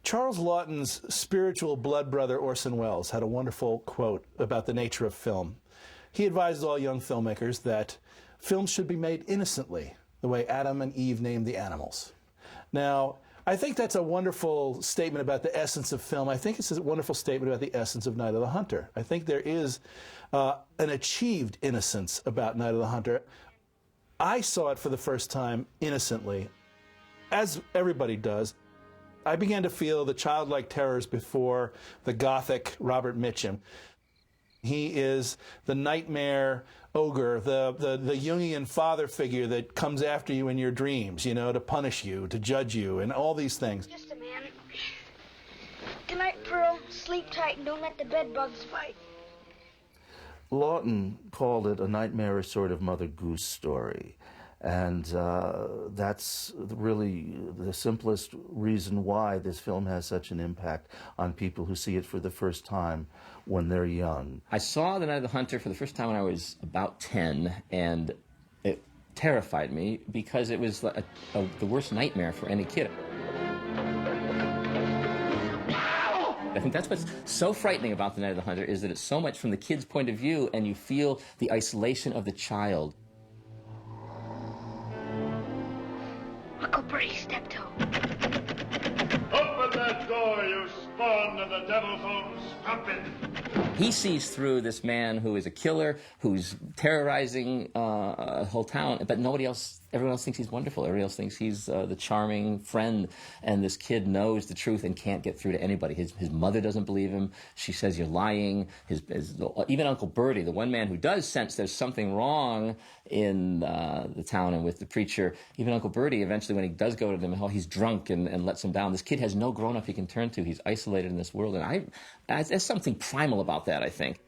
Charles Laughton's spiritual blood brother Orson Welles had a wonderful quote about the nature of film. He advised all young filmmakers that films should be made innocently, the way Adam and Eve named the animals. Now, I think that's a wonderful statement about the essence of film. I think it's a wonderful statement about the essence of Night of the Hunter. I think there is an achieved innocence about Night of the Hunter. I saw it for the first time innocently, as everybody does. I began to feel the childlike terrors before the gothic Robert Mitchum. He is the nightmare ogre, the Jungian father figure that comes after you in your dreams, you know, to punish you, to judge you, and all these things. Just a man. Good night, Pearl. Sleep tight and don't let the bed bugs bite. Laughton called it a nightmarish sort of Mother Goose story. And that's really the simplest reason why this film has such an impact on people who see it for the first time when they're young. I saw The Night of the Hunter for the first time when I was about 10, and it terrified me because it was the worst nightmare for any kid. I think that's what's so frightening about The Night of the Hunter, is that it's so much from the kid's point of view, and you feel the isolation of the child. Uncle Bertie, step-toe. Open that door, you spawn of the devil's own stomping. He sees through this man who is a killer, who's terrorizing a whole town, but nobody else, everyone else thinks he's wonderful. Everybody else thinks he's the charming friend, and this kid knows the truth and can't get through to anybody. His mother doesn't believe him. She says, you're lying. Even Uncle Bertie, the one man who does sense there's something wrong in the town and with the preacher, even Uncle Bertie, eventually when he does go to them, he's drunk and lets him down. This kid has no grown-up he can turn to. He's isolated in this world, and there's something primal about that, I think.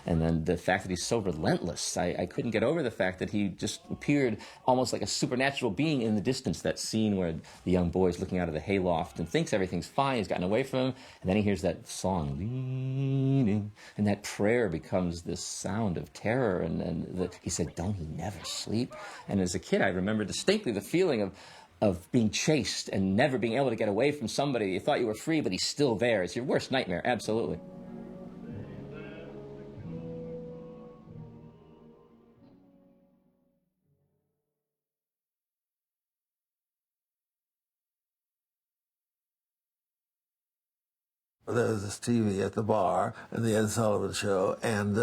And then the fact that he's so relentless, I couldn't get over the fact that he just appeared almost like a supernatural being in the distance. That scene where the young boy's looking out of the hayloft and thinks everything's fine, he's gotten away from him, and then he hears that song, leaning, and that prayer becomes this sound of terror, and he said, don't he never sleep? And as a kid, I remember distinctly the feeling of being chased and never being able to get away from somebody. You thought you were free, but he's still there. It's your worst nightmare, absolutely. There was this TV at the bar in the Ed Sullivan Show, and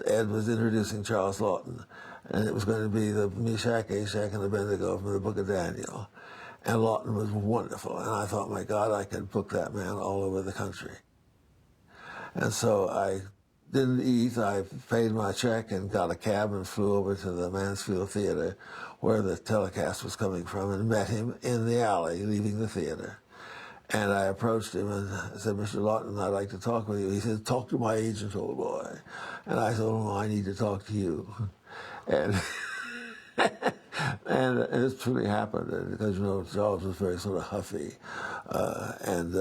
Ed was introducing Charles Laughton, and it was going to be the Meshach, Ashach, and Abednego from the Book of Daniel. And Laughton was wonderful, and I thought, my God, I could book that man all over the country. And so I didn't eat. I paid my check and got a cab and flew over to the Mansfield Theater, where the telecast was coming from, and met him in the alley leaving the theater. And I approached him and I said, Mr. Laughton, I'd like to talk with you. He said, talk to my agent, old boy. And I told him, I need to talk to you. And and it truly happened, because, you know, Charles was very sort of huffy. And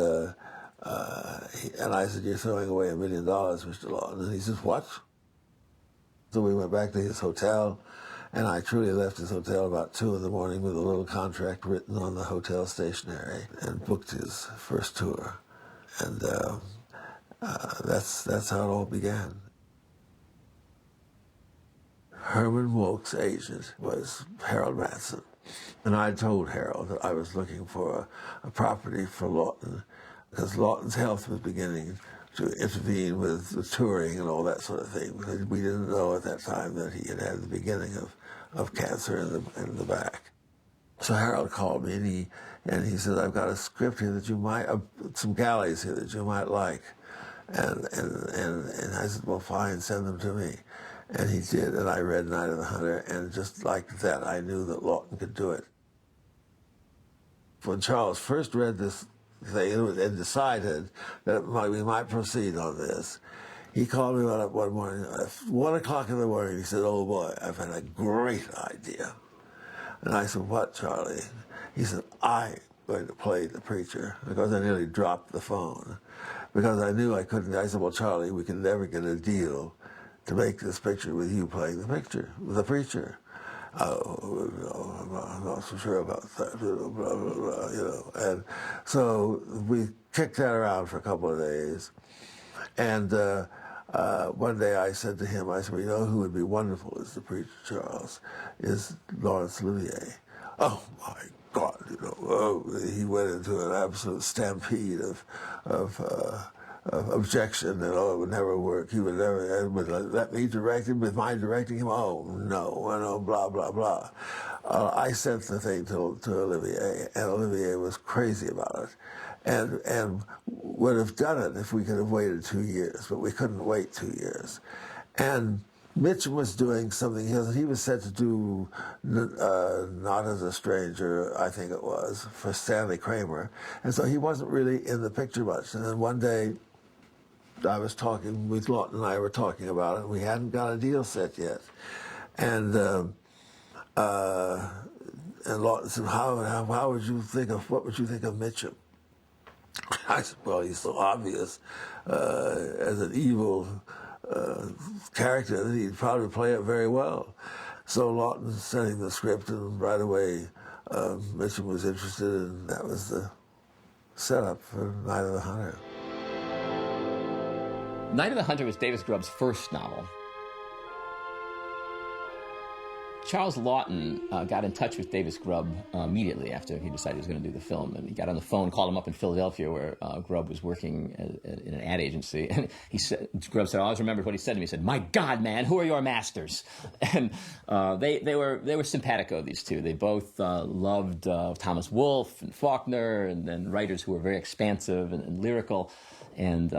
I said, you're throwing away $1 million, Mr. Laughton. And he says, what? So we went back to his hotel, and I truly left his hotel about 2 in the morning with a little contract written on the hotel stationery, and booked his first tour. And that's how it all began. Herman Wouk's agent was Harold Matson. And I told Harold that I was looking for a property for Laughton, because Laughton's health was beginning to intervene with the touring and all that sort of thing. We didn't know at that time that he had had the beginning of cancer in the back. So Harold called me, and he said, I've got a script here that you might, some galleys here that you might like. And I said, well, fine, send them to me. And he did, and I read Night of the Hunter, and just like that, I knew that Laughton could do it. When Charles first read this thing and decided that we might proceed on this, he called me up one morning, at 1 o'clock in the morning. He said, oh boy, I've had a great idea. And I said, what, Charlie? He said, I'm going to play the preacher, because I nearly dropped the phone, because I knew I couldn't. I said, well, Charlie, we can never get a deal to make this picture with you playing the preacher. Oh, I'm not so sure about that, blah, blah, blah. And so we kicked that around for a couple of days. And one day I said to him, I said, well, you know who would be wonderful as the preacher, Charles, is Laurence Olivier. Oh, my God, he went into an absolute stampede of objection that, it would never work. He would never let me direct him with my directing him. Oh, no, blah, blah, blah. I sent the thing to Olivier, and Olivier was crazy about it. And would have done it if we could have waited 2 years, but we couldn't wait 2 years. And Mitchum was doing something he was set to do, Not as a Stranger, I think it was, for Stanley Kramer. And so he wasn't really in the picture much. And then one day, I was talking with Lawton and I were talking about it. We hadn't got a deal set yet. And Lawton said, how would you think of, what would you think of Mitchum? I said, well, he's so obvious as an evil character that he'd probably play it very well. So Lawton sent him the script, and right away Mitchum was interested, and that was the setup for Night of the Hunter. Night of the Hunter was Davis Grubb's first novel. Charles Lawton got in touch with Davis Grubb immediately after he decided he was going to do the film. And he got on the phone, called him up in Philadelphia, where Grubb was working in an ad agency. And Grubb said, I always remembered what he said to me. He said, "My God, man, who are your masters?" And they were simpatico, these two. They both loved Thomas Wolfe and Faulkner, and writers who were very expansive and lyrical. And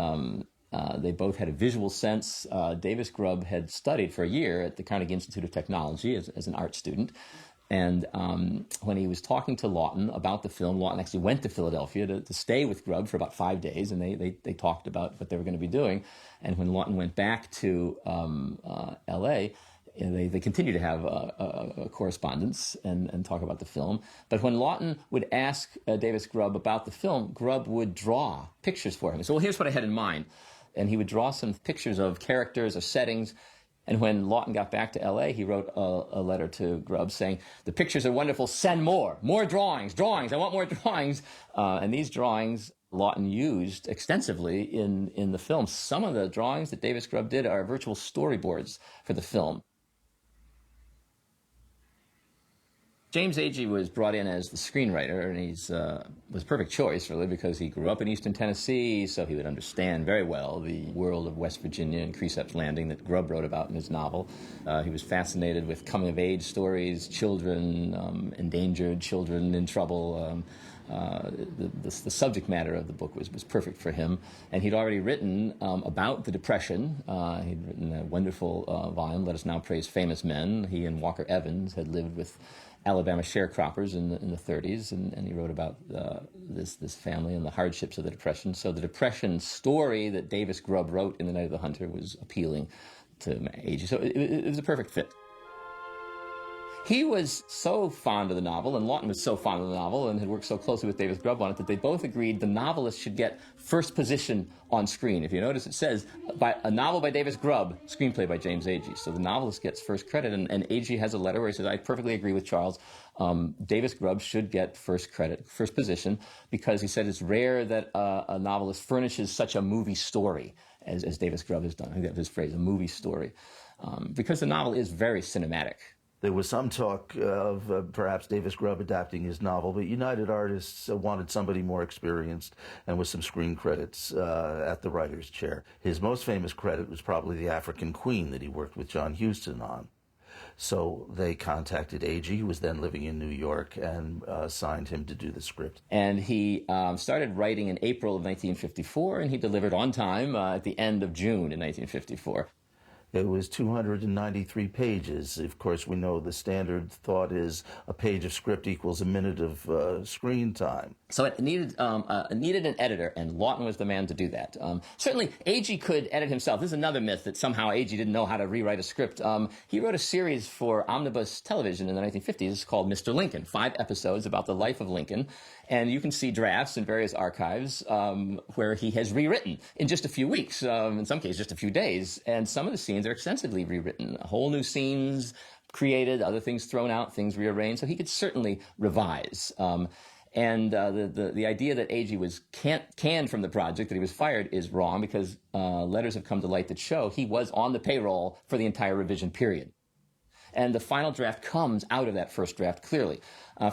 they both had a visual sense. Davis Grubb had studied for a year at the Carnegie Institute of Technology as an art student. And when he was talking to Lawton about the film, Lawton actually went to Philadelphia to stay with Grubb for about 5 days, and they talked about what they were going to be doing. And when Lawton went back to L.A., they continued to have a correspondence and talk about the film. But when Lawton would ask Davis Grubb about the film, Grubb would draw pictures for him. So, well, here's what I had in mind. And he would draw some pictures of characters or settings. And when Lawton got back to L.A., he wrote a letter to Grubb saying, "The pictures are wonderful, send more drawings, I want more drawings." And these drawings Lawton used extensively in the film. Some of the drawings that Davis Grubb did are virtual storyboards for the film. James Agee was brought in as the screenwriter, and he's was a perfect choice, really, because he grew up in Eastern Tennessee, so he would understand very well the world of West Virginia and Cresap's Landing that Grubb wrote about in his novel. He was fascinated with coming-of-age stories, children, endangered children in trouble. The subject matter of the book was perfect for him. And he'd already written about the Depression. He'd written a wonderful volume, Let Us Now Praise Famous Men. He and Walker Evans had lived with Alabama sharecroppers in the 30s, and he wrote about this family and the hardships of the Depression. So the Depression story that Davis Grubb wrote in The Night of the Hunter was appealing to Agee. So it was a perfect fit. He was so fond of the novel, and Lawton was so fond of the novel, and had worked so closely with Davis Grubb on it, that they both agreed the novelist should get first position on screen. If you notice, it says, a novel by Davis Grubb, screenplay by James Agee. So the novelist gets first credit, and Agee has a letter where he says, "I perfectly agree with Charles. Davis Grubb should get first credit, first position," because he said it's rare that a novelist furnishes such a movie story as Davis Grubb has done. I think that was his phrase, a movie story. Because the novel is very cinematic. There was some talk of perhaps Davis Grubb adapting his novel, but United Artists wanted somebody more experienced and with some screen credits at the writer's chair. His most famous credit was probably The African Queen that he worked with John Huston on. So they contacted Agee, who was then living in New York, and signed him to do the script. And he started writing in April of 1954, and he delivered on time at the end of June in 1954. It was 293 pages. Of course, we know the standard thought is a page of script equals a minute of screen time. So it needed an editor, and Lawton was the man to do that. Certainly, Agee could edit himself. This is another myth that somehow Agee didn't know how to rewrite a script. He wrote a series for omnibus television in the 1950s called Mr. Lincoln, 5 episodes about the life of Lincoln. And you can see drafts in various archives where he has rewritten in just a few weeks, in some cases just a few days. And some of the scenes are extensively rewritten, whole new scenes, created, other things thrown out, things rearranged. So he could certainly revise. And the idea that Agee was canned from the project, that he was fired, is wrong, because letters have come to light that show he was on the payroll for the entire revision period. And the final draft comes out of that first draft clearly.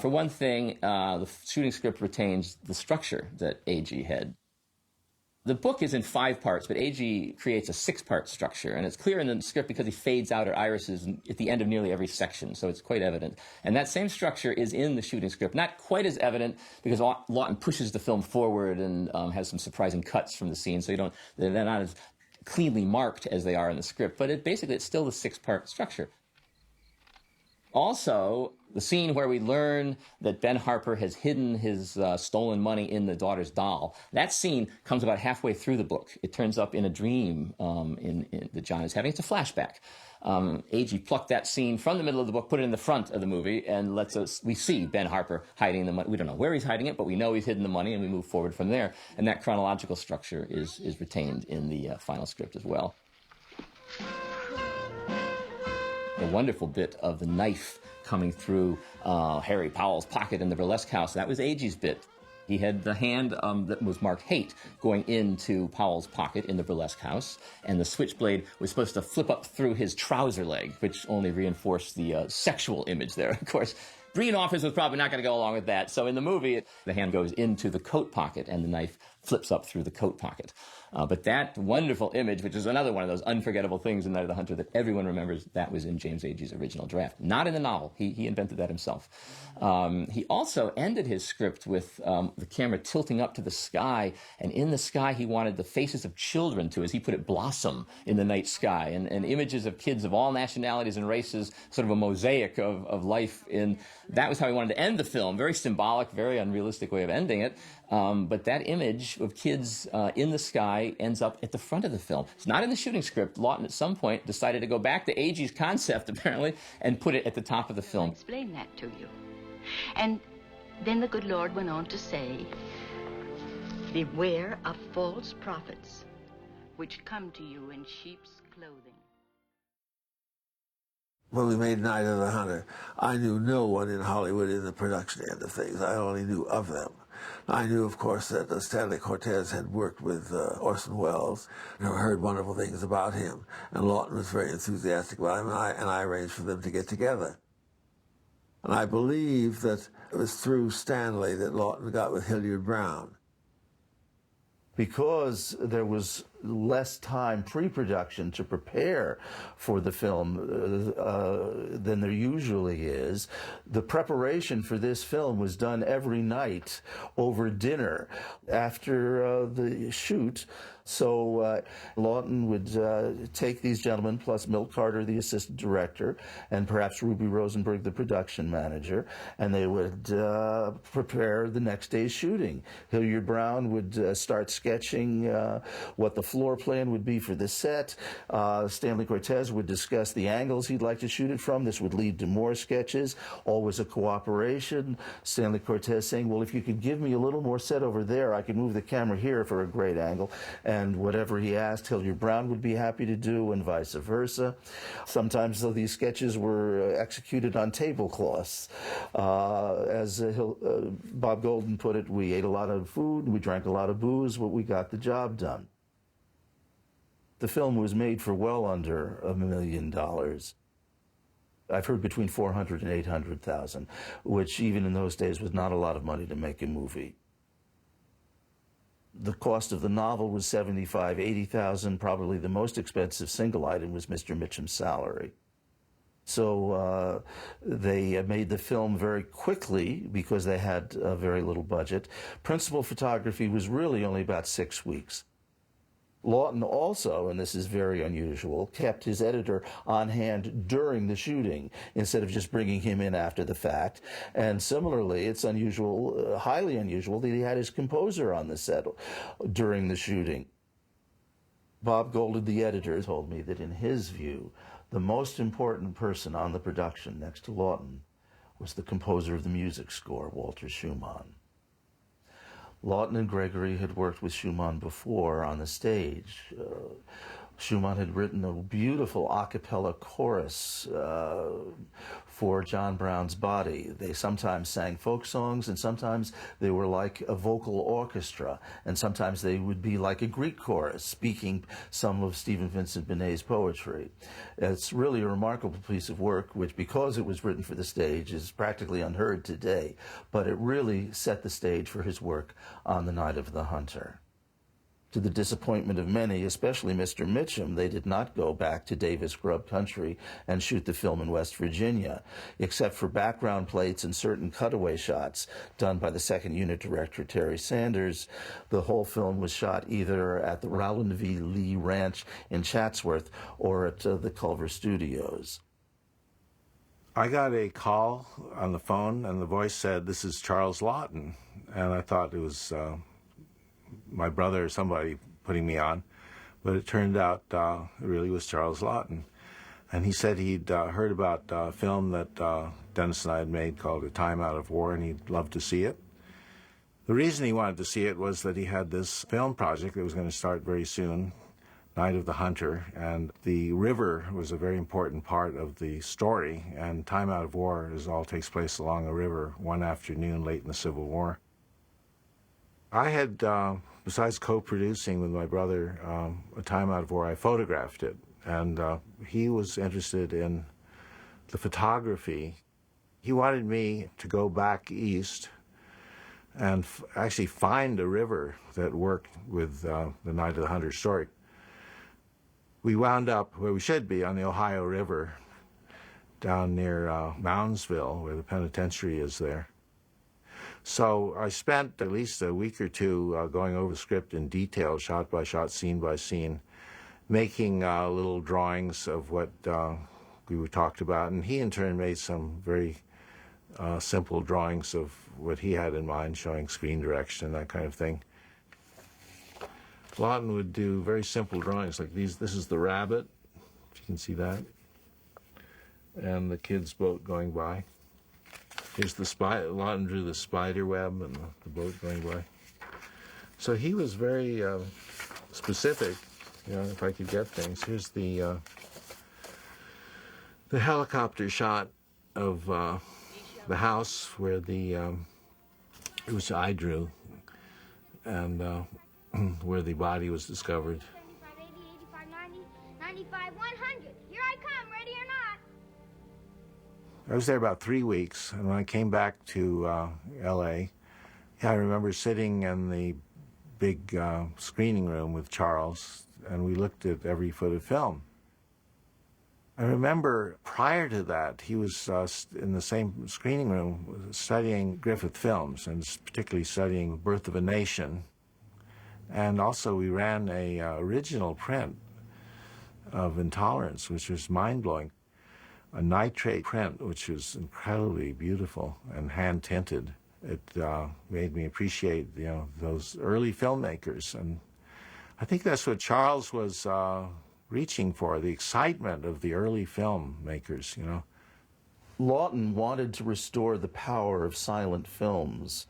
For one thing, the shooting script retains the structure that Agee had. The book is in 5 parts, but Agee creates a 6-part structure, and it's clear in the script because he fades out her irises at the end of nearly every section, so it's quite evident. And that same structure is in the shooting script, not quite as evident because Lawton pushes the film forward and has some surprising cuts from the scene, so they're not as cleanly marked as they are in the script, but it's still the 6-part structure. Also, the scene where we learn that Ben Harper has hidden his stolen money in the daughter's doll, that scene comes about halfway through the book. It turns up in a dream that John is having. It's a flashback. Agee plucked that scene from the middle of the book, put it in the front of the movie, and we see Ben Harper hiding the money. We don't know where he's hiding it, but we know he's hidden the money, and we move forward from there. And that chronological structure is retained in the final script as well. The wonderful bit of the knife coming through Harry Powell's pocket in the burlesque house, that was Agee's bit. He had the hand that was marked hate going into Powell's pocket in the burlesque house, and the switchblade was supposed to flip up through his trouser leg, which only reinforced the sexual image there. Of course, Breen Office was probably not going to go along with that, so in the movie, the hand goes into the coat pocket, and the knife flips up through the coat pocket. But that wonderful image, which is another one of those unforgettable things in Night of the Hunter that everyone remembers, that was in James Agee's original draft. Not in the novel. He invented that himself. He also ended his script with the camera tilting up to the sky, and in the sky he wanted the faces of children to, as he put it, blossom in the night sky, and images of kids of all nationalities and races, sort of a mosaic of life. That was how he wanted to end the film. Very symbolic, very unrealistic way of ending it. But that image of kids in the sky ends up at the front of the film. It's not in the shooting script. Lawton at some point decided to go back to Agee's concept, apparently, and put it at the top of the film. I'll explain that to you. And then the good Lord went on to say, beware of false prophets, which come to you in sheep's clothing. When we made Night of the Hunter, I knew no one in Hollywood in the production end of things. I only knew of them. I knew, of course, that Stanley Cortez had worked with Orson Welles, and I heard wonderful things about him. And Lawton was very enthusiastic about him, and I arranged for them to get together. And I believe that it was through Stanley that Lawton got with Hilliard Brown. Because there was less time pre-production to prepare for the film than there usually is, the preparation for this film was done every night over dinner after the shoot. So Lawton would take these gentlemen, plus Milt Carter, the assistant director, and perhaps Ruby Rosenberg, the production manager, and they would prepare the next day's shooting. Hilliard Brown would start sketching what the floor plan would be for the set. Stanley Cortez would discuss the angles he'd like to shoot it from. This would lead to more sketches, always a cooperation. Stanley Cortez saying, well, if you could give me a little more set over there, I could move the camera here for a great angle. And whatever he asked, Hilliard Brown would be happy to do, and vice versa. Sometimes, though, these sketches were executed on tablecloths. As Bob Golden put it, we ate a lot of food, we drank a lot of booze, but we got the job done. The film was made for well under $1 million. I've heard between 400 and 800,000, which even in those days was not a lot of money to make a movie. The cost of the novel was $75,000, $80,000. Probably the most expensive single item was Mr. Mitchum's salary. So they made the film very quickly because they had a very little budget. Principal photography was really only about 6 weeks. Lawton also, and this is very unusual, kept his editor on hand during the shooting instead of just bringing him in after the fact. And similarly, it's unusual, highly unusual, that he had his composer on the set during the shooting. Bob Golden, the editor, told me that in his view, the most important person on the production next to Lawton was the composer of the music score, Walter Schumann. Lawton and Gregory had worked with Schumann before on the stage. Schumann had written a beautiful a cappella chorus for John Brown's Body. They sometimes sang folk songs, and sometimes they were like a vocal orchestra, and sometimes they would be like a Greek chorus, speaking some of Stephen Vincent Benet's poetry. It's really a remarkable piece of work, which, because it was written for the stage, is practically unheard today, but it really set the stage for his work on The Night of the Hunter. To the disappointment of many, especially Mr. Mitchum, they did not go back to Davis Grub country and shoot the film in West Virginia, except for background plates and certain cutaway shots done by the second unit director, Terry Sanders. The whole film was shot either at the Rowland V. Lee Ranch in Chatsworth or at the Culver Studios. I got a call on the phone, and the voice said, "This is Charles Laughton," and I thought it was my brother or somebody putting me on, but it turned out it really was Charles Laughton. And he said he'd heard about a film that Dennis and I had made called A Time Out of War, and he'd love to see it. The reason he wanted to see it was that he had this film project that was going to start very soon, Night of the Hunter, and the river was a very important part of the story, and Time Out of War all takes place along a river one afternoon late in the Civil War. I had, besides co-producing with my brother A Time Out of War, I photographed it, and he was interested in the photography. He wanted me to go back east and actually find a river that worked with the Night of the Hunter story. We wound up where we should be, on the Ohio River, down near Moundsville, where the penitentiary is there. So I spent at least a week or two going over the script in detail, shot by shot, scene by scene, making little drawings of what we talked about. And he, in turn, made some very simple drawings of what he had in mind, showing screen direction and that kind of thing. Laughton would do very simple drawings like these. This is the rabbit, if you can see that, and the kid's boat going by. Here's the spider. Laughton drew the spider web and the boat going by. So he was very specific, you know, if I could get things. Here's the helicopter shot of the house where which I drew, and where the body was discovered. 75, 80, 85, 90, 95, 100. Here I come, ready or not. I was there about 3 weeks, and when I came back to L.A., I remember sitting in the big screening room with Charles, and we looked at every foot of film. I remember prior to that, he was in the same screening room studying Griffith films, and particularly studying Birth of a Nation. And also we ran a original print of Intolerance, which was mind-blowing. A nitrate print, which was incredibly beautiful and hand-tinted. It made me appreciate, you know, those early filmmakers. And I think that's what Charles was reaching for, the excitement of the early filmmakers, you know. Laughton wanted to restore the power of silent films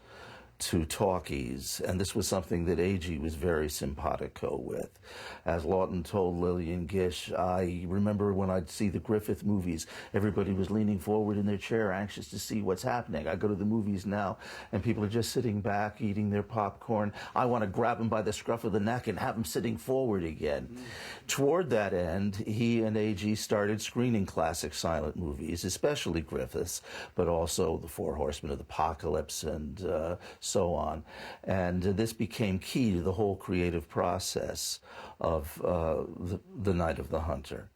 to talkies, and this was something that A.G. was very simpatico with. As Laughton told Lillian Gish, I remember when I'd see the Griffith movies, everybody was leaning forward in their chair, anxious to see what's happening. I go to the movies now, and people are just sitting back, eating their popcorn. I want to grab them by the scruff of the neck and have them sitting forward again. Toward that end, he and A.G. started screening classic silent movies, especially Griffith's, but also The Four Horsemen of the Apocalypse and so on. And this became key to the whole creative process of the Night of the Hunter.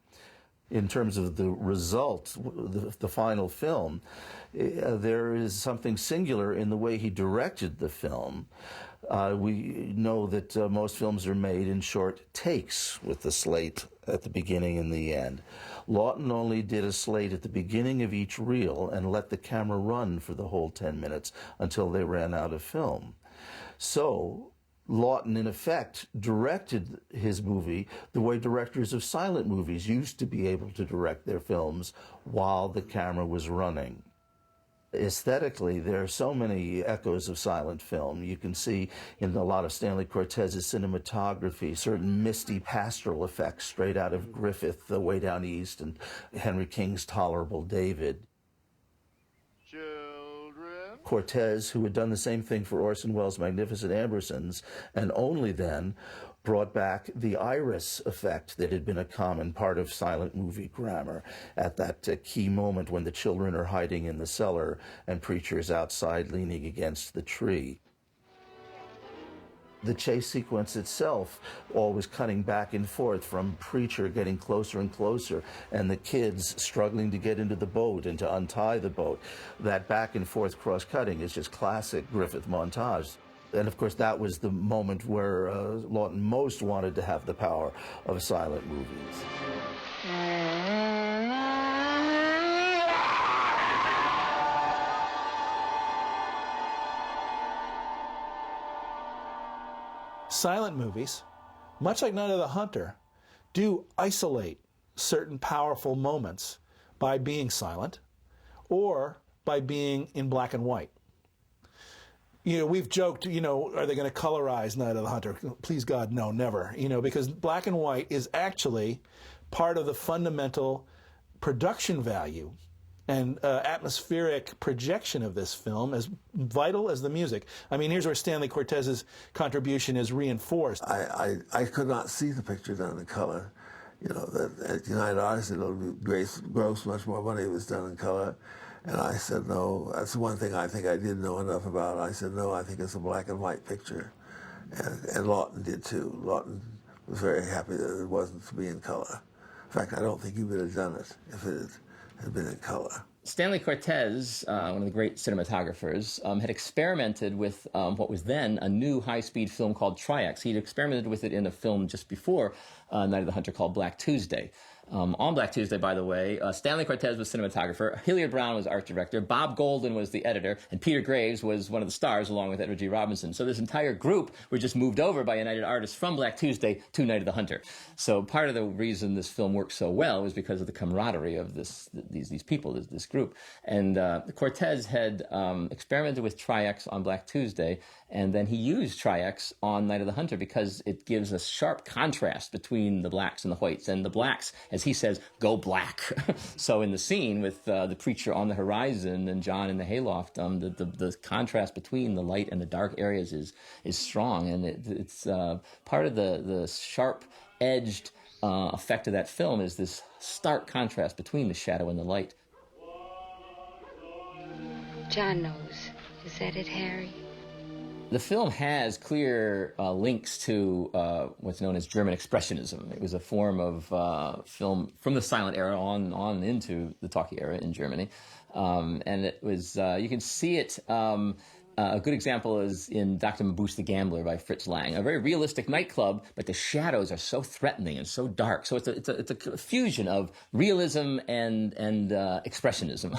In terms of the result, the final film, there is something singular in the way he directed the film. We know that most films are made in short takes with the slate at the beginning and the end. Laughton only did a slate at the beginning of each reel and let the camera run for the whole 10 minutes until they ran out of film. So Laughton, in effect, directed his movie the way directors of silent movies used to be able to direct their films while the camera was running. Aesthetically, there are so many echoes of silent film. You can see in a lot of Stanley Cortez's cinematography certain misty pastoral effects straight out of Griffith, The Way Down East, and Henry King's Tolerable David. Cortez, who had done the same thing for Orson Welles' Magnificent Ambersons, and only then brought back the iris effect that had been a common part of silent movie grammar at that key moment when the children are hiding in the cellar and Preacher's outside leaning against the tree. The chase sequence itself always cutting back and forth from Preacher getting closer and closer and the kids struggling to get into the boat and to untie the boat. That back and forth cross-cutting is just classic Griffith montage. And of course, that was the moment where Lawton most wanted to have the power of silent movies. Silent movies, much like Night of the Hunter, do isolate certain powerful moments by being silent or by being in black and white. You know, we've joked, you know, are they going to colorize Night of the Hunter? Please, God, no, never. You know, because black and white is actually part of the fundamental production value and atmospheric projection of this film, as vital as the music. I mean, here's where Stanley Cortez's contribution is reinforced. I could not see the picture done in color. You know, that at United Artists, it'll gross much more money if it was done in color. And I said, no, that's the one thing I think I didn't know enough about. I said, no, I think it's a black and white picture. And Lawton did too. Lawton was very happy that it wasn't to be in color. In fact, I don't think he would have done it if it had been in color. Stanley Cortez, one of the great cinematographers, had experimented with what was then a new high-speed film called Tri-X. He'd experimented with it in a film just before Night of the Hunter called Black Tuesday. On Black Tuesday, by the way, Stanley Cortez was cinematographer, Hilliard Brown was art director, Bob Golden was the editor, and Peter Graves was one of the stars along with Edward G. Robinson. So this entire group were just moved over by United Artists from Black Tuesday to Night of the Hunter. So part of the reason this film worked so well was because of the camaraderie of these people, this group. And Cortez had experimented with Tri-X on Black Tuesday, and then he used Tri-X on Night of the Hunter because it gives a sharp contrast between the blacks and the whites. And the blacks, as he says, go black. So in the scene with the preacher on the horizon and John in the hayloft, the contrast between the light and the dark areas is strong. And it's part of the sharp-edged effect of that film is this stark contrast between the shadow and the light. John knows. Is that it, Harry? The film has clear links to what's known as German Expressionism. It was a form of film from the silent era on into the talkie era in Germany. And it was, you can see it, a good example is in Dr. Mabuse the Gambler by Fritz Lang, a very realistic nightclub, but the shadows are so threatening and so dark. So it's a fusion of realism and expressionism.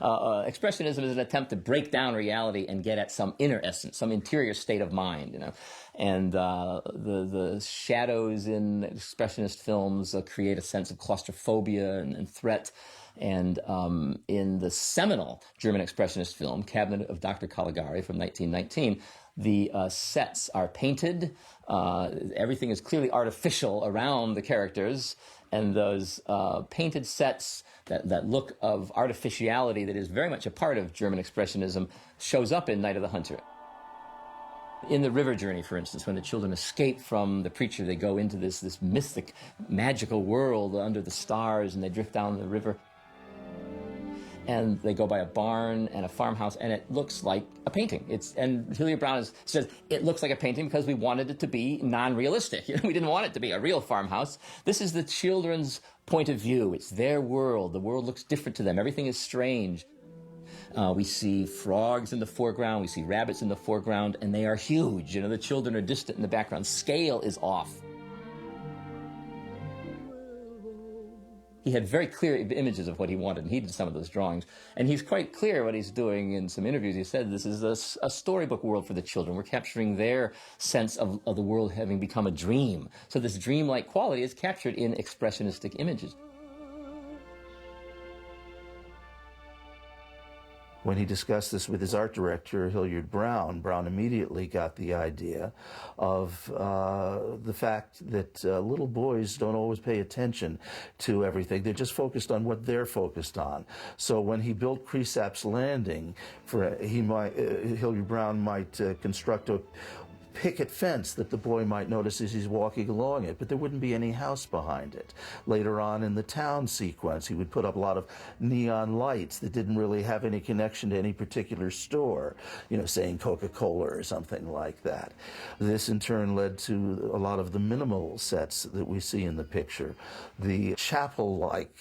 Expressionism is an attempt to break down reality and get at some inner essence, some interior state of mind, you know. And the shadows in expressionist films create a sense of claustrophobia and threat. And in the seminal German expressionist film, Cabinet of Dr. Caligari from 1919, the sets are painted. Everything is clearly artificial around the characters. And those painted sets, that look of artificiality that is very much a part of German expressionism, shows up in Night of the Hunter. In the river journey, for instance, when the children escape from the preacher, they go into this mystic, magical world under the stars, and they drift down the river. And they go by a barn and a farmhouse, and it looks like a painting. And Hilliard Brown says, it looks like a painting because we wanted it to be non-realistic. We didn't want it to be a real farmhouse. This is the children's point of view. It's their world. The world looks different to them. Everything is strange. We see frogs in the foreground. We see rabbits in the foreground, and they are huge. The children are distant in the background. Scale is off. He had very clear images of what he wanted, and he did some of those drawings. And he's quite clear what he's doing in some interviews. He said, this is a storybook world for the children. We're capturing their sense of the world having become a dream. So this dreamlike quality is captured in expressionistic images. When he discussed this with his art director, Hilliard Brown, Brown immediately got the idea of the fact that little boys don't always pay attention to everything. They're just focused on what they're focused on. So when he built Cresap's Landing, Hilliard Brown might construct a picket fence that the boy might notice as he's walking along it, but there wouldn't be any house behind it. Later on in the town sequence, he would put up a lot of neon lights that didn't really have any connection to any particular store, you know, saying Coca-Cola or something like that. This in turn led to a lot of the minimal sets that we see in the picture. The chapel-like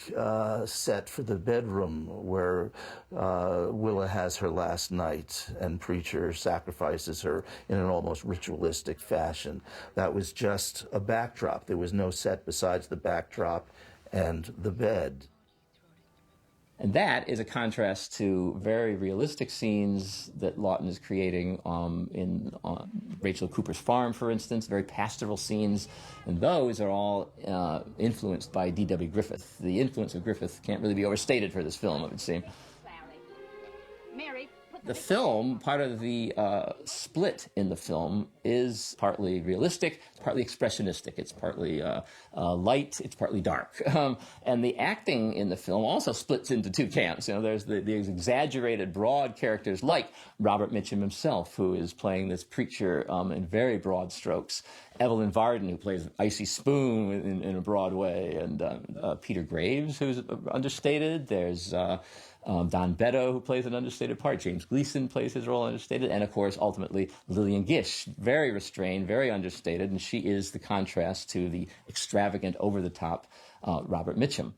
set for the bedroom where Willa has her last night and Preacher sacrifices her in an almost ritualistic fashion. That was just a backdrop. There was no set besides the backdrop and the bed. And that is a contrast to very realistic scenes that Lawton is creating in Rachel Cooper's farm, for instance, very pastoral scenes. And those are all influenced by D.W. Griffith. The influence of Griffith can't really be overstated for this film, it would seem. The film, part of the split in the film, is partly realistic, it's partly expressionistic, it's partly light, it's partly dark. And the acting in the film also splits into two camps. You know, there's the exaggerated, broad characters like Robert Mitchum himself, who is playing this preacher in very broad strokes. Evelyn Varden, who plays Icy Spoon in a broad way, and Peter Graves, who's understated. There's Don Beto, who plays an understated part. James Gleason plays his role understated. And, of course, ultimately, Lillian Gish, very restrained, very understated, and she is the contrast to the extravagant, over-the-top Robert Mitchum.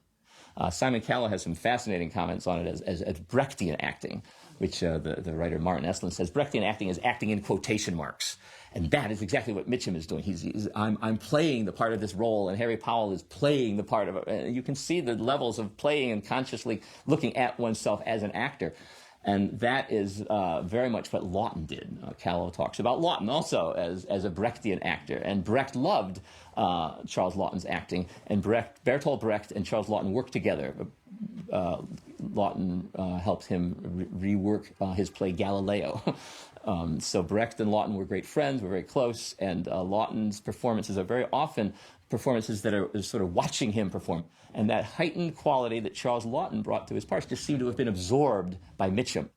Simon Cowell has some fascinating comments on it as Brechtian acting, which the writer Martin Estlund says, Brechtian acting is acting in quotation marks. And that is exactly what Mitchum is doing. I'm playing the part of this role, and Harry Powell is playing the part of it. And you can see the levels of playing and consciously looking at oneself as an actor. And that is very much what Lawton did. Cowell talks about Lawton also as a Brechtian actor. And Brecht loved Charles Lawton's acting. And Bertolt Brecht and Charles Lawton worked together. Lawton helped him rework his play Galileo. So Brecht and Lawton were great friends, were very close, and Lawton's performances are very often performances that are sort of watching him perform. And that heightened quality that Charles Lawton brought to his parts just seemed to have been absorbed by Mitchum.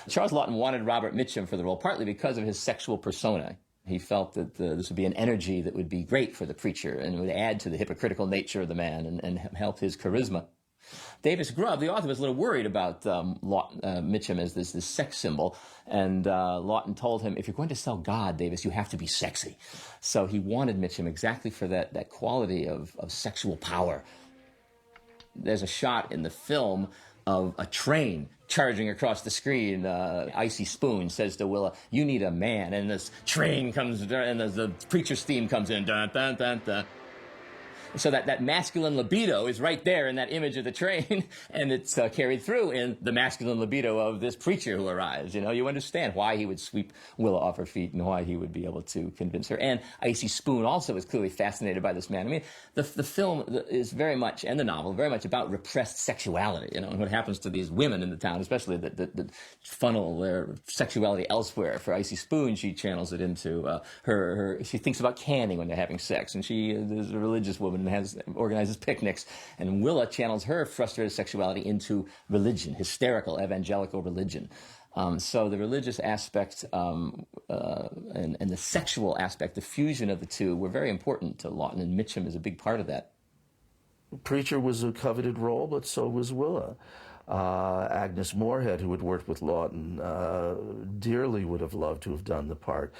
Charles Lawton wanted Robert Mitchum for the role, partly because of his sexual persona. He felt that this would be an energy that would be great for the preacher and would add to the hypocritical nature of the man and help his charisma. Davis Grubb, the author, was a little worried about Mitchum as this sex symbol, and Lawton told him, if you're going to sell God, Davis, you have to be sexy. So he wanted Mitchum exactly for that quality of sexual power. There's a shot in the film of a train charging across the screen. Icy Spoon says to Willa, you need a man, and this train comes, and the preacher's theme comes in, dun, dun, dun, dun. So that masculine libido is right there in that image of the train, and it's carried through in the masculine libido of this preacher who arrives. You know, you understand why he would sweep Willa off her feet and why he would be able to convince her. And Icy Spoon also is clearly fascinated by this man. I mean, the film is very much, and the novel, very much about repressed sexuality, you know, and what happens to these women in the town, especially that funnel their sexuality elsewhere. For Icy Spoon, she channels it into she thinks about canning when they're having sex, and she is a religious woman and organizes picnics, and Willa channels her frustrated sexuality into religion, hysterical evangelical religion. So the religious aspect and the sexual aspect, the fusion of the two, were very important to Lawton, and Mitchum is a big part of that. Preacher was a coveted role, but so was Willa. Agnes Moorehead, who had worked with Lawton, dearly would have loved to have done the part.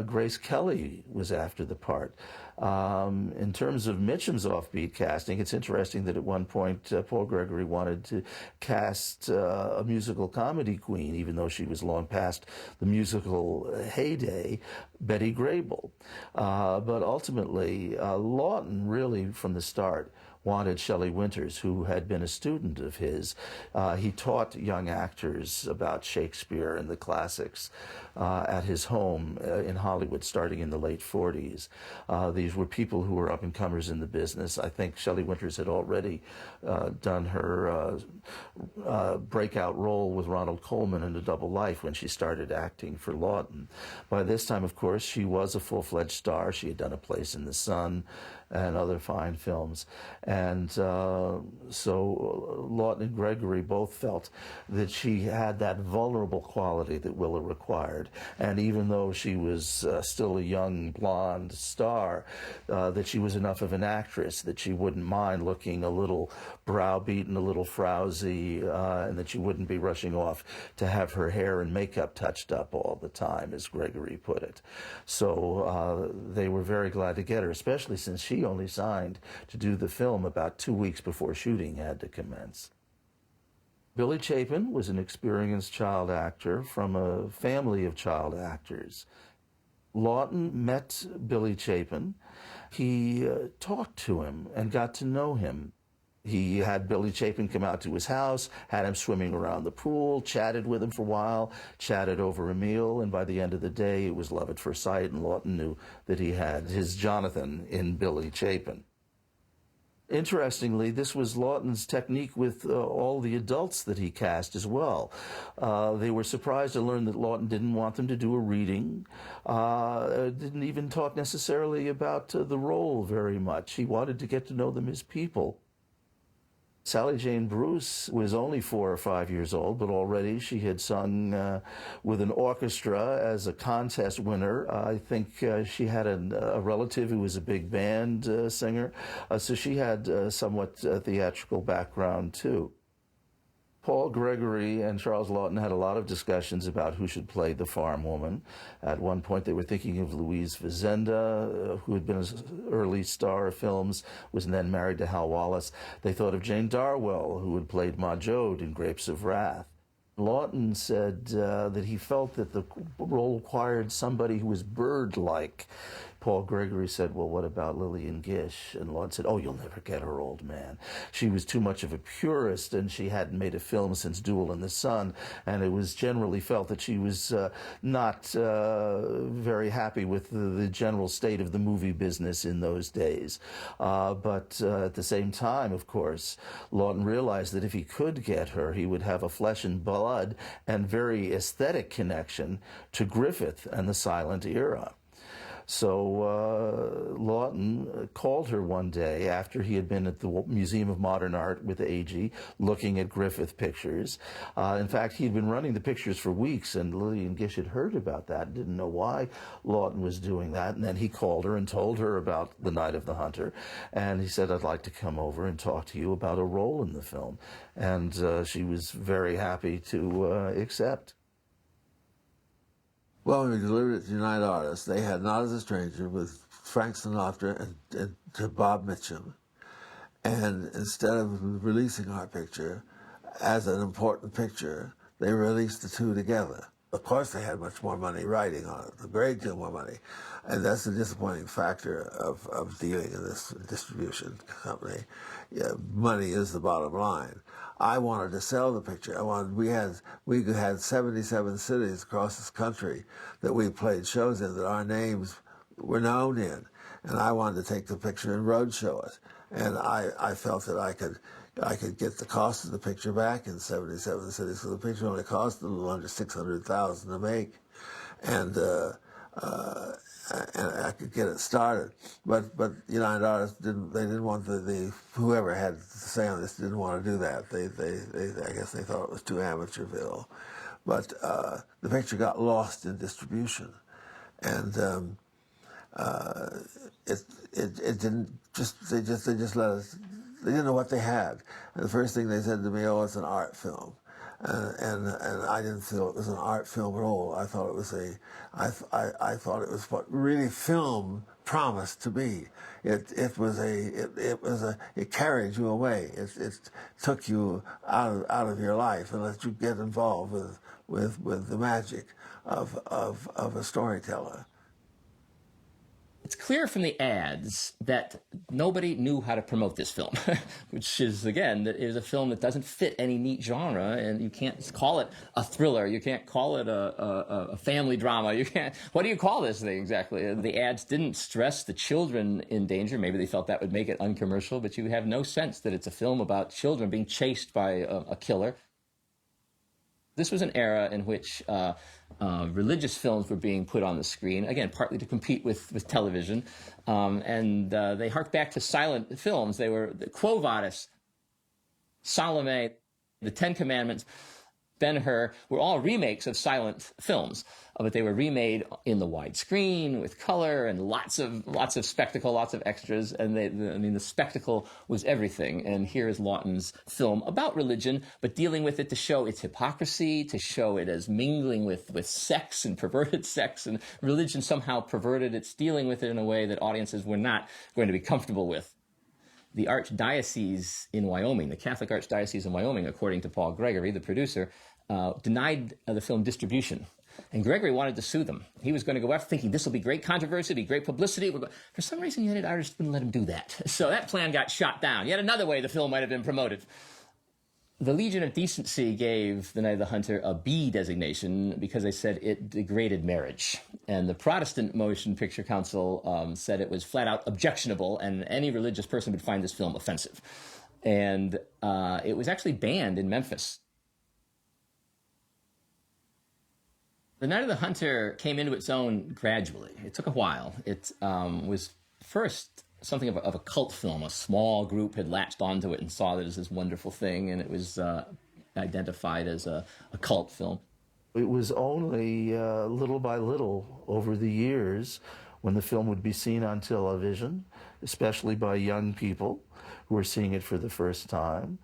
Grace Kelly was after the part. In terms of Mitchum's offbeat casting, it's interesting that at one point Paul Gregory wanted to cast a musical comedy queen, even though she was long past the musical heyday, Betty Grable. But ultimately, Lawton really, from the start, wanted Shelley Winters, who had been a student of his. He taught young actors about Shakespeare and the classics at his home in Hollywood, starting in the late 40s. These were people who were up-and-comers in the business. I think Shelley Winters had already done her breakout role with Ronald Colman in A Double Life when she started acting for Lawton. By this time, of course, she was a full-fledged star. She had done A Place in the Sun and other fine films. And so Lawton and Gregory both felt that she had that vulnerable quality that Willa required. And even though she was still a young blonde star, that she was enough of an actress that she wouldn't mind looking a little browbeaten, a little frowsy, and that she wouldn't be rushing off to have her hair and makeup touched up all the time, as Gregory put it. So they were very glad to get her, especially since she only signed to do the film about 2 weeks before shooting had to commence. Billy Chapin was an experienced child actor from a family of child actors. Lawton met Billy Chapin. He talked to him and got to know him. He had Billy Chapin come out to his house, had him swimming around the pool, chatted with him for a while, chatted over a meal, and by the end of the day, it was love at first sight, and Lawton knew that he had his Jonathan in Billy Chapin. Interestingly, this was Lawton's technique with all the adults that he cast as well. They were surprised to learn that Lawton didn't want them to do a reading, didn't even talk necessarily about the role very much. He wanted to get to know them as people. Sally Jane Bruce was only 4 or 5 years old, but already she had sung with an orchestra as a contest winner. I think she had a relative who was a big band singer, so she had somewhat theatrical background too. Paul Gregory and Charles Lawton had a lot of discussions about who should play the farm woman. At one point, they were thinking of Louise Fazenda, who had been an early star of films, was then married to Hal Wallace. They thought of Jane Darwell, who had played Ma Jode in Grapes of Wrath. Lawton said that he felt that the role required somebody who was bird-like. Paul Gregory said, well, what about Lillian Gish? And Lawton said, oh, you'll never get her, old man. She was too much of a purist, and she hadn't made a film since Duel in the Sun, and it was generally felt that she was not very happy with the general state of the movie business in those days. But at the same time, of course, Lawton realized that if he could get her, he would have a flesh and blood and very aesthetic connection to Griffith and the silent era. So Lawton called her one day after he had been at the Museum of Modern Art with Agee looking at Griffith pictures. In fact, he'd been running the pictures for weeks, and Lillian Gish had heard about that, didn't know why Lawton was doing that. And then he called her and told her about The Night of the Hunter. And he said, I'd like to come over and talk to you about a role in the film. And she was very happy to accept. Well, when we delivered it to United Artists, they had Not as a Stranger with Frank Sinatra and to Bob Mitchum. And instead of releasing our picture as an important picture, they released the two together. Of course, they had much more money writing on it, a great deal more money. And that's the disappointing factor of dealing in this distribution company. Yeah, money is the bottom line. I wanted to sell the picture. We had 77 cities across this country that we played shows in that our names were known in, and I wanted to take the picture and roadshow it. And I felt that I could get the cost of the picture back in 77 cities. So the picture only cost a little under $600,000 to make, and I could get it started. But United Artists didn't want the whoever had to say on this didn't want to do that. They I guess they thought it was too amateurville. But the picture got lost in distribution, and it didn't they just let us. They didn't know what they had. And the first thing they said to me, oh, it's an art film. And I didn't feel it was an art film at all. I thought it was I thought it was what really film promised to be. It carried you away. It took you out of your life and let you get involved with the magic of a storyteller. It's clear from the ads that nobody knew how to promote this film, which is, again, that is a film that doesn't fit any neat genre, and you can't call it a thriller, you can't call it a family drama, you can't, what do you call this thing exactly? The ads didn't stress the children in danger. Maybe they felt that would make it uncommercial, but you have no sense that it's a film about children being chased by a killer. This was an era in which religious films were being put on the screen, again, partly to compete with television, and they harked back to silent films. They were Quo Vadis, Salome, the Ten Commandments, Ben-Hur were all remakes of silent films, but they were remade in the widescreen with color and lots of spectacle, lots of extras, and the spectacle was everything. And here is Lawton's film about religion, but dealing with it to show its hypocrisy, to show it as mingling with sex and perverted sex, and religion somehow perverted. It's dealing with it in a way that audiences were not going to be comfortable with. The Archdiocese in Wyoming, the Catholic Archdiocese in Wyoming, according to Paul Gregory, the producer, denied the film distribution. And Gregory wanted to sue them. He was going to go after, thinking this will be great controversy, be great publicity. For some reason, the United Artists wouldn't let him do that. So that plan got shot down. Yet another way the film might have been promoted. The Legion of Decency gave The Night of the Hunter a B designation because they said it degraded marriage. And the Protestant Motion Picture Council said it was flat out objectionable, and any religious person would find this film offensive. And it was actually banned in Memphis. The Night of the Hunter came into its own gradually. It took a while. It was first something of a cult film. A small group had latched onto it and saw it as this wonderful thing, and it was identified as a cult film. It was only little by little over the years when the film would be seen on television, especially by young people who were seeing it for the first time,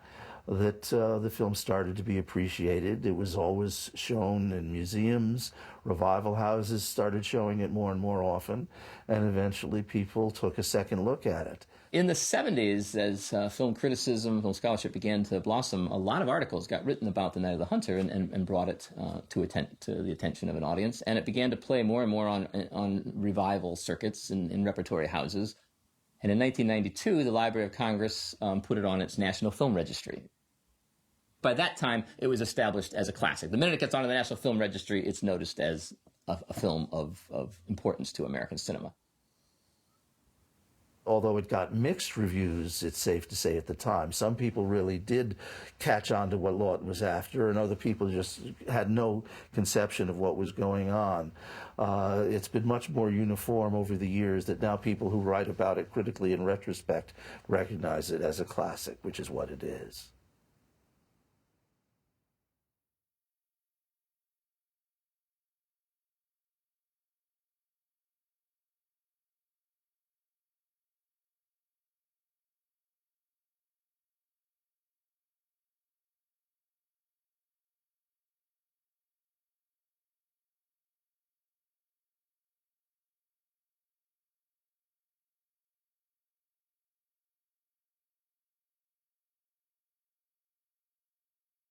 that the film started to be appreciated. It was always shown in museums. Revival houses started showing it more and more often, and eventually people took a second look at it. In the 70s, as film criticism, film scholarship began to blossom, a lot of articles got written about The Night of the Hunter and brought it to the attention of an audience, and it began to play more and more on revival circuits in repertory houses. And in 1992, the Library of Congress put it on its National Film Registry. By that time, it was established as a classic. The minute it gets onto the National Film Registry, it's noticed as a film of importance to American cinema. Although it got mixed reviews, it's safe to say at the time. Some people really did catch on to what Lawton was after, and other people just had no conception of what was going on. It's been much more uniform over the years that now people who write about it critically in retrospect recognize it as a classic, which is what it is.